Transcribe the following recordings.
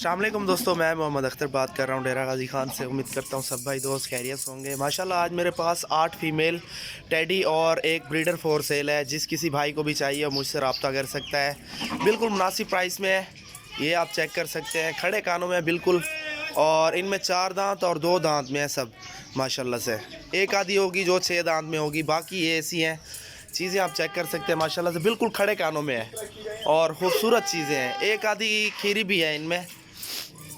अस्सलाम वालेकुम दोस्तों, मैं मोहम्मद अख्तर बात कर रहा हूँ डेरा गाजी खान से। उम्मीद करता हूँ सब भाई दोस्त खैरियत होंगे। माशाल्लाह आज मेरे पास 8 फीमेल टेडी और एक ब्रीडर फॉर सेल है। जिस किसी भाई को भी चाहिए मुझसे रब्ता कर सकता है। बिल्कुल मुनासिब प्राइस में है, ये आप चेक कर सकते हैं। खड़े कानों में बिल्कुल, और इनमें 4 दांत और 2 दांत में है सब माशाल्लाह से। एक आधी होगी जो 6 दांत में होगी, बाकी ये ऐसी हैं चीज़ें आप चेक कर सकते हैं माशाल्लाह से। बिल्कुल खड़े कानों में है और ख़ूबसूरत चीज़ें हैं। एक आधी खीरी भी है इनमें,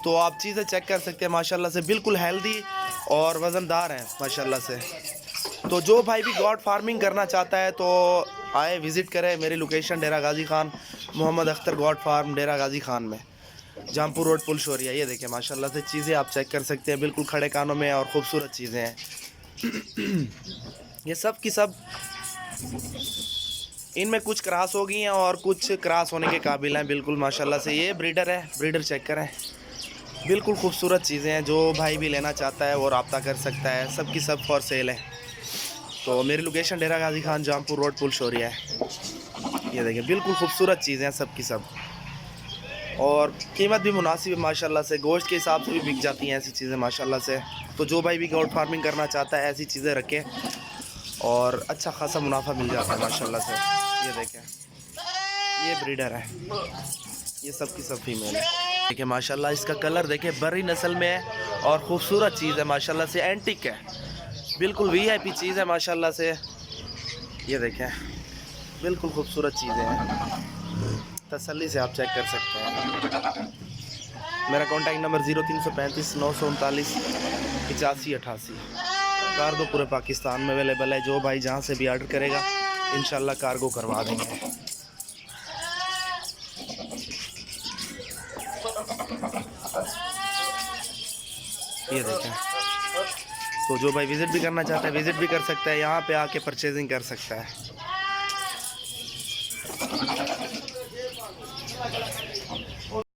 तो आप चीज़ें चेक कर सकते हैं माशाल्लाह से। बिल्कुल हेल्दी और वज़नदार हैं माशाल्लाह से। तो जो भाई भी गॉड फार्मिंग करना चाहता है तो आए विज़िट करें। मेरी लोकेशन डेरा गाजी खान, मोहम्मद अख्तर गॉड फार्म डेरा गाजी खान में, जमपुर रोड पुल शोरिया। ये देखें माशाल्लाह से चीज़ें आप चेक कर सकते हैं। बिल्कुल खड़े कानों में और ख़ूबसूरत चीज़ें हैं। ये सब की सब इनमें कुछ क्रॉस हो गई हैं और कुछ क्रॉस होने के काबिल हैं बिल्कुल माशाल्लाह से। ये ब्रीडर है, ब्रीडर चेक करें। बिल्कुल खूबसूरत चीज़ें हैं, जो भाई भी लेना चाहता है वो रब्ता कर सकता है। सब की सब फॉर सेल है। तो मेरी लोकेशन डेरा गाजी खान, जमपुर रोड पुल शोरिया है। ये देखिए बिल्कुल खूबसूरत चीज़ें हैं सब की सब, और कीमत भी मुनासिब है माशाल्लाह से। गोश्त के हिसाब से भी बिक जाती हैं ऐसी चीज़ें माशाल्लाह से। तो जो भाई भी गॉड फार्मिंग करना चाहता है ऐसी चीज़ें रखें और अच्छा खासा मुनाफा मिल जाता है माशाल्लाह से। ये देखें, ये ब्रीडर है, ये सब की सब फीमेल है। देखिए माशाल्लाह इसका कलर देखिए, बरी नस्ल में है और ख़ूबसूरत चीज़ है माशाल्लाह से। एंटिक है, बिल्कुल वीआईपी चीज़ है माशाल्लाह से। ये देखें बिल्कुल खूबसूरत चीज़ें हैं, तसल्ली से आप चेक कर सकते हैं। मेरा कॉन्टैक्ट नंबर 0335 939 8588। कार्गो पूरे पाकिस्तान में अवेलेबल है। जो भाई जहाँ से भी ऑर्डर करेगा इंशाल्लाह कार्गो करवा देंगे। ये देखें, तो जो भाई विज़िट भी करना चाहता है विज़िट भी कर सकता है, यहाँ पे आके परचेजिंग कर सकता है।